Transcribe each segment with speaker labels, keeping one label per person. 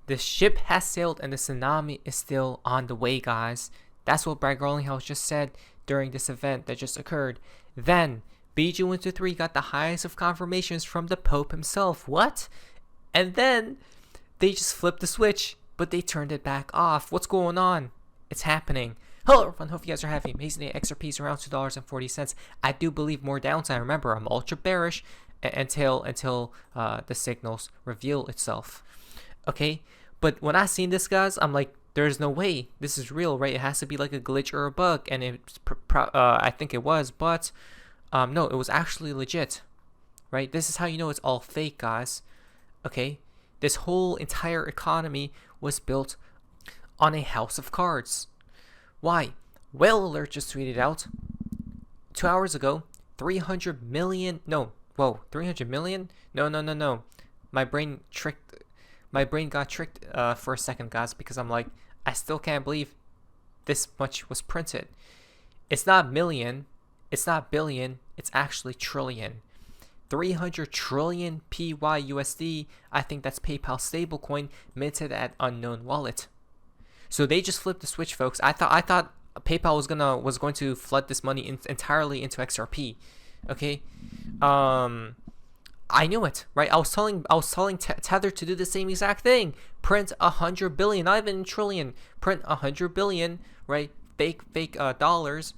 Speaker 1: The ship has sailed and the tsunami is still on the way, guys. That's what Garlinghouse just said during this event that just occurred. Then BG123 got the highest of confirmations from the Pope himself. What? And then they just flipped the switch, but they turned it back off. What's going on? It's happening. Hello everyone, hope you guys are having an amazing day. XRP is around $2.40. I do believe more downside. Remember, I'm ultra bearish until the signals reveal itself. Okay, but when I seen this, guys, I'm like, there's no way this is real, right? It has to be like a glitch or a bug, and I think it was, but no, it was actually legit, right? This is how you know it's all fake, guys. Okay, this whole entire economy was built on a house of cards. Why? Whale Alert just tweeted out 2 hours ago, 300 million. No, whoa, 300 million? No. My brain got tricked for a second, guys, because I'm like, I still can't believe this much was printed. It's not million, it's not billion, it's actually trillion. 300 trillion PYUSD. I think that's PayPal stablecoin minted at unknown wallet. So they just flipped the switch, folks. I thought PayPal was going to flood this money entirely into XRP. Okay, I knew it, right? I was telling Tether to do the same exact thing. Print 100 billion, not even a trillion. Print 100 billion, right? Fake dollars,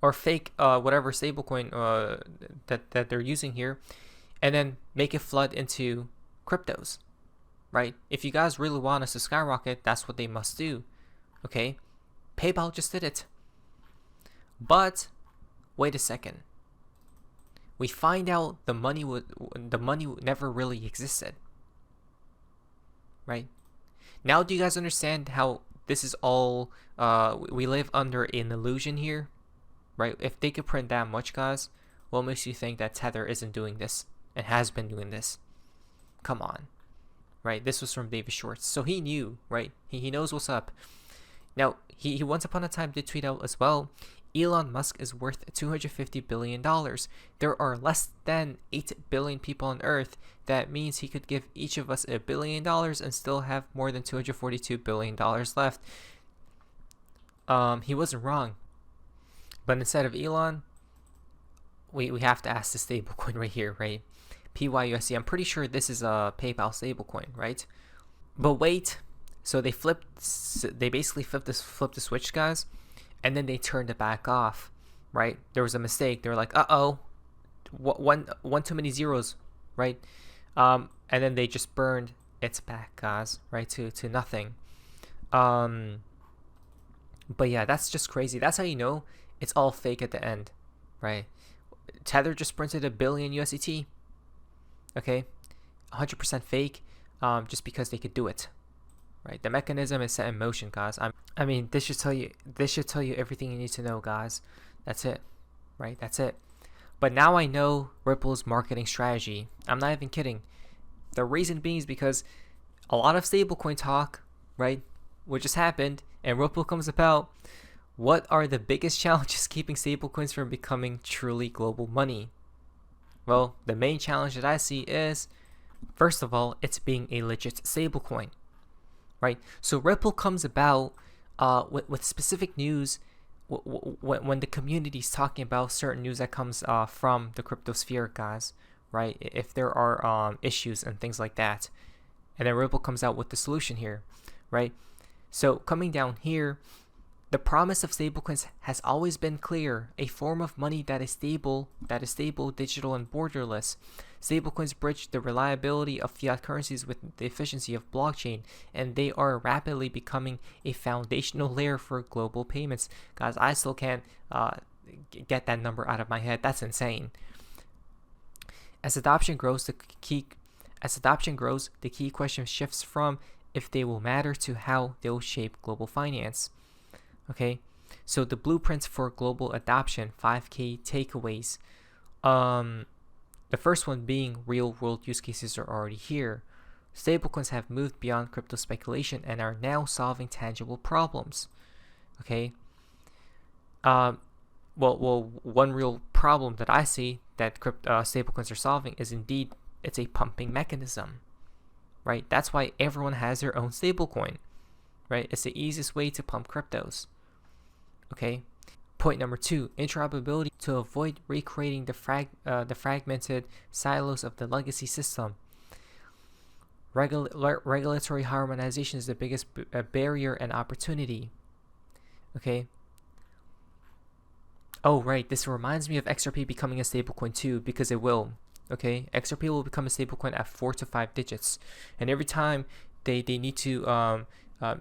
Speaker 1: or fake whatever stablecoin that they're using here, and then make it flood into cryptos, right? If you guys really want us to skyrocket, that's what they must do. Okay, PayPal just did it. But wait a second. We find out the money never really existed. Right? Now do you guys understand how this is all we live under an illusion here? Right? If they could print that much, guys, what makes you think that Tether isn't doing this and has been doing this? Come on. Right? This was from David Schwartz. So he knew, right? He knows what's up. Now, he once upon a time did tweet out as well, Elon Musk is worth $250 billion. There are less than 8 billion people on Earth. That means he could give each of us $1 billion and still have more than $242 billion left. He wasn't wrong. But instead of Elon, we have to ask the stablecoin right here, right? PYUSD. I'm pretty sure this is a PayPal stablecoin, right? But wait, so they basically flipped the switch, guys, and then they turned it back off, right? There was a mistake. They were like, uh-oh, one too many zeros, right? And then they just burned it back, guys, right, to nothing. But yeah, that's just crazy. That's how you know it's all fake at the end, right? Tether just printed $1 billion USDT. Okay, 100% fake, just because they could do it, right? The mechanism is set in motion, guys. I mean, this should tell you everything you need to know, guys. That's it, right? That's it. But now I know Ripple's marketing strategy. I'm not even kidding. The reason being is because a lot of stablecoin talk, right, what just happened, and Ripple comes about. What are the biggest challenges keeping stablecoins from becoming truly global money? Well, the main challenge that I see is, first of all, it's being a legit stablecoin, right? So Ripple comes about with specific news when the community is talking about certain news that comes from the cryptosphere, guys, right? If there are issues and things like that, and then Ripple comes out with the solution here, right? So coming down here, the promise of stablecoins has always been clear: a form of money that is stable, digital, and borderless. Stablecoins bridge the reliability of fiat currencies with the efficiency of blockchain, and they are rapidly becoming a foundational layer for global payments. Guys, I still can't get that number out of my head. That's insane. As adoption grows, the key question shifts from if they will matter to how they will shape global finance. Okay, so the blueprints for global adoption, 5K takeaways. The first one being real-world use cases are already here. Stablecoins have moved beyond crypto speculation and are now solving tangible problems. Okay. Well, one real problem that I see that stablecoins are solving is indeed it's a pumping mechanism, right? That's why everyone has their own stablecoin, right? It's the easiest way to pump cryptos. Okay. Point number 2, interoperability to avoid recreating the fragmented silos of the legacy system. Regulatory harmonization is the biggest barrier and opportunity. Okay. Oh, right. This reminds me of XRP becoming a stablecoin too, because it will. Okay. XRP will become a stablecoin at 4 to 5 digits. And every time they need to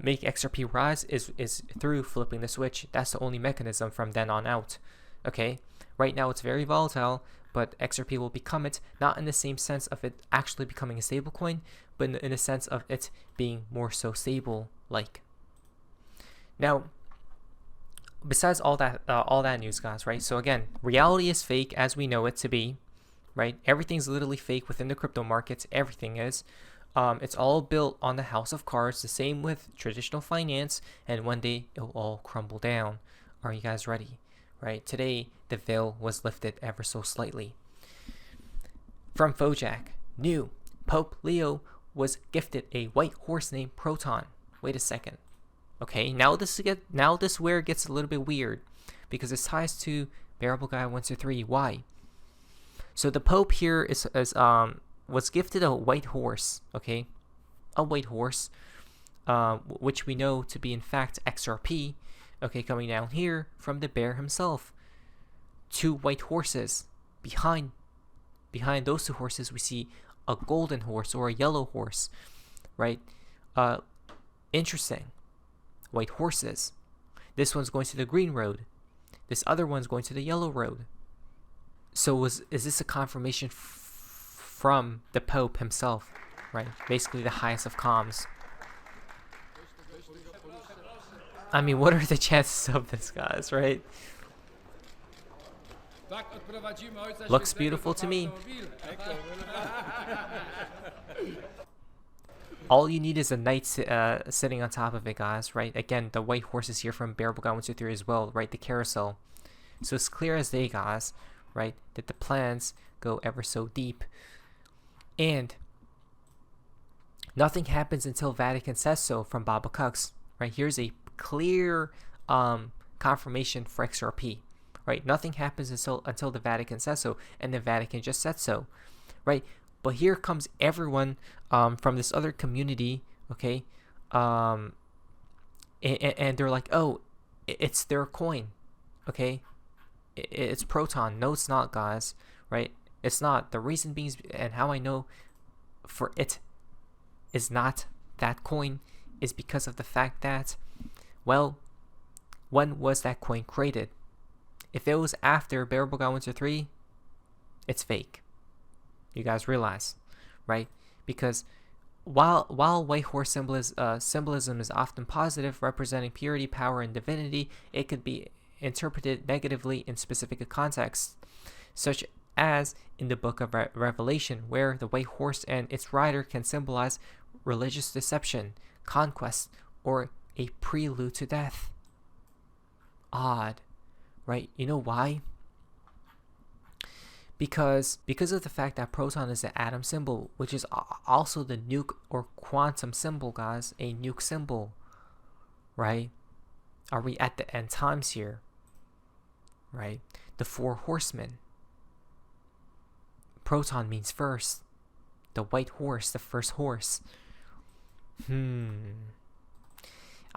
Speaker 1: make XRP rise is through flipping the switch. That's the only mechanism from then on out. Okay. Right now it's very volatile, but XRP will become it, not in the same sense of it actually becoming a stablecoin, but in the sense of it being more so stable like. Now, besides all that news, guys, right? So again, reality is fake as we know it to be, right? Everything's literally fake within the crypto markets. Everything is. It's all built on the house of cards. The same with traditional finance, and one day it'll all crumble down. Are you guys ready? Right? Today the veil was lifted ever so slightly. From Fojak, new Pope Leo was gifted a white horse named Proton. Wait a second. Okay, now this where it gets a little bit weird, because it ties to Bearable Guy 123. Why? So the Pope here was gifted a white horse. Okay, a white horse, which we know to be in fact XRP. Okay, coming down here from the bear himself. 2 white horses. Behind those 2 horses, we see a golden horse or a yellow horse, right? Interesting. White horses. This one's going to the green road. This other one's going to the yellow road. So is this a confirmation from the Pope himself, right? Basically the highest of comms. I mean, what are the chances of this, guys, right? Looks beautiful to me. All you need is a knight sitting on top of it, guys, right? Again, the white horse is here from Bearable Guy 123 as well, right? The carousel. So it's clear as day, guys, right? That the plans go ever so deep. And nothing happens until Vatican says so from Baba Cux, right? Here's a clear confirmation for XRP, right? Nothing happens until the Vatican says so, and the Vatican just said so, right? But here comes everyone from this other community, okay? And they're like, oh, it's their coin, okay? It's Proton. No, it's not, guys, right? It's not. The reason being, and how I know for it is not that coin, is because of the fact that, well, when was that coin created? If it was after Bearable Guy 123, it's fake. You guys realize, right? Because while white horse symbolism is often positive, representing purity, power, and divinity, it could be interpreted negatively in specific contexts, such as in the book of Revelation, where the white horse and its rider can symbolize religious deception, conquest, or a prelude to death. Odd, right? You know why? Because of the fact that Proton is the atom symbol, which is also the nuke or quantum symbol, guys, a nuke symbol, right? Are we at the end times here, right? The 4 horsemen. Proton means first. The white horse, the first horse. I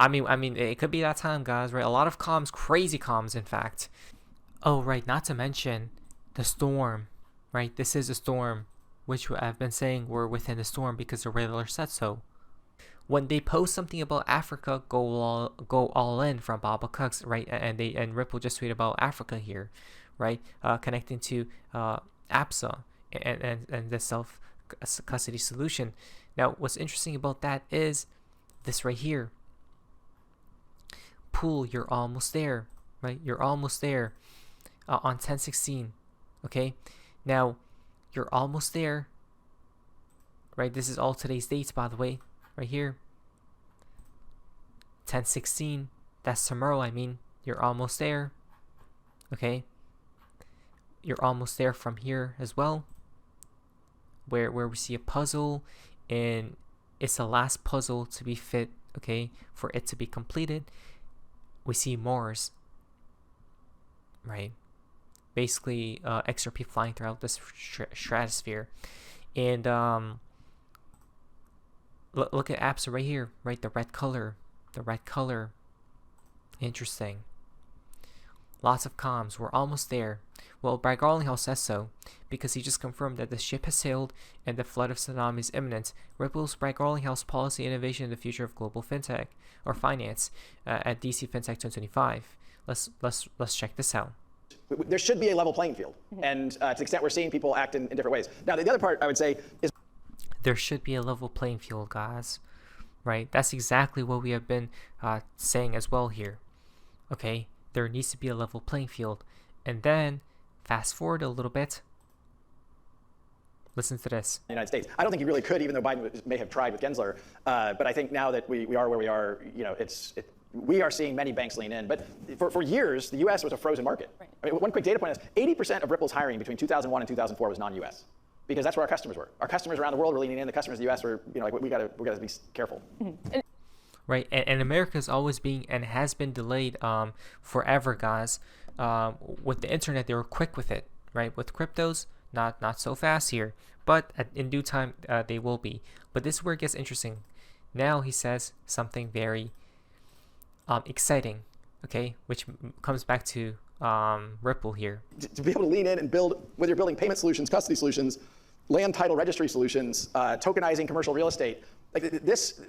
Speaker 1: mean, it could be that time, guys, right? A lot of comms, crazy comms, in fact. Oh, right, not to mention the storm, right? This is a storm, which I've been saying we're within the storm because the Riddler said so. When they post something about Africa, go all in from Baba Cux, right? And Ripple just tweeted about Africa here, right? Connecting to APSA and the self custody solution. Now, what's interesting about that is this right here. Pool, you're almost there, right? You're almost there on 10/16. Okay, now you're almost there, right? This is all today's dates, by the way, right here. 10/16. That's tomorrow. I mean, you're almost there. Okay, you're almost there from here as well, where we see a puzzle in it's the last puzzle to be fit, okay, for it to be completed. We see Mars, right? Basically, XRP flying throughout this stratosphere. And look at apps right here, right? The red color. Interesting. Lots of comms. We're almost there. Well, Garlinghouse says so, because he just confirmed that the ship has sailed and the flood of Tsunami is imminent. Ripple's Garlinghouse policy innovation in the future of global fintech or finance at DC Fintech 2025. Let's check this out.
Speaker 2: There should be a level playing field, and to the extent we're seeing people act in different ways. Now, the other part I would say is
Speaker 1: there should be a level playing field, guys. Right? That's exactly what we have been saying as well here. Okay, there needs to be a level playing field, and then fast forward a little bit. Listen to this.
Speaker 2: The United States. I don't think he really could, even though Biden may have tried with Gensler. But I think now that we are where we are, you know, we are seeing many banks lean in. But for years, the U.S. was a frozen market. Right. I mean, one quick data point is 80% of Ripple's hiring between 2001 and 2004 was non-U.S. because that's where our customers were. Our customers around the world were leaning in. The customers in the U.S. were, you know, like we gotta be careful.
Speaker 1: Mm-hmm. Right, and America's always being and has been delayed forever, guys. With the internet, they were quick with it, right? With cryptos, not so fast here, but in due time they will be. But this is where it gets interesting. Now he says something very exciting, okay, which comes back to Ripple here.
Speaker 2: To be able to lean in and build, whether you're building payment solutions, custody solutions, land title registry solutions, tokenizing commercial real estate, like this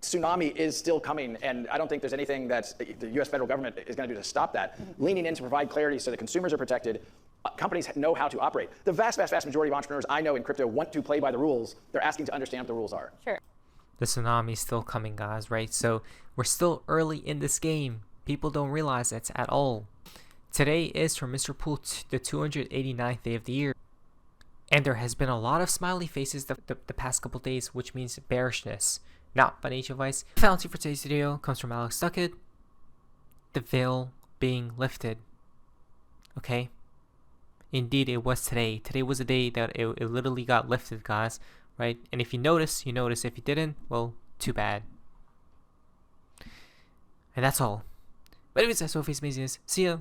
Speaker 2: tsunami is still coming, and I don't think there's anything that the U.S. federal government is going to do to stop that. Mm-hmm. Leaning in to provide clarity so that consumers are protected, companies know how to operate. The vast majority of entrepreneurs I know in crypto want to play by the rules. They're asking to understand what the rules are.
Speaker 3: Sure.
Speaker 1: The tsunami is still coming, guys, right? So we're still early in this game. People don't realize that at all. Today is, for Mr. Poole, the 289th day of the year. And there has been a lot of smiley faces the past couple days, which means bearishness. Not financial advice. The fallacy for today's video comes from Alex Duckett. The veil being lifted. Okay? Indeed, it was today. Today was the day that it literally got lifted, guys. Right? And if you notice, you notice. If you didn't, well, too bad. And that's all. But anyways, that's all for amazingness. See ya.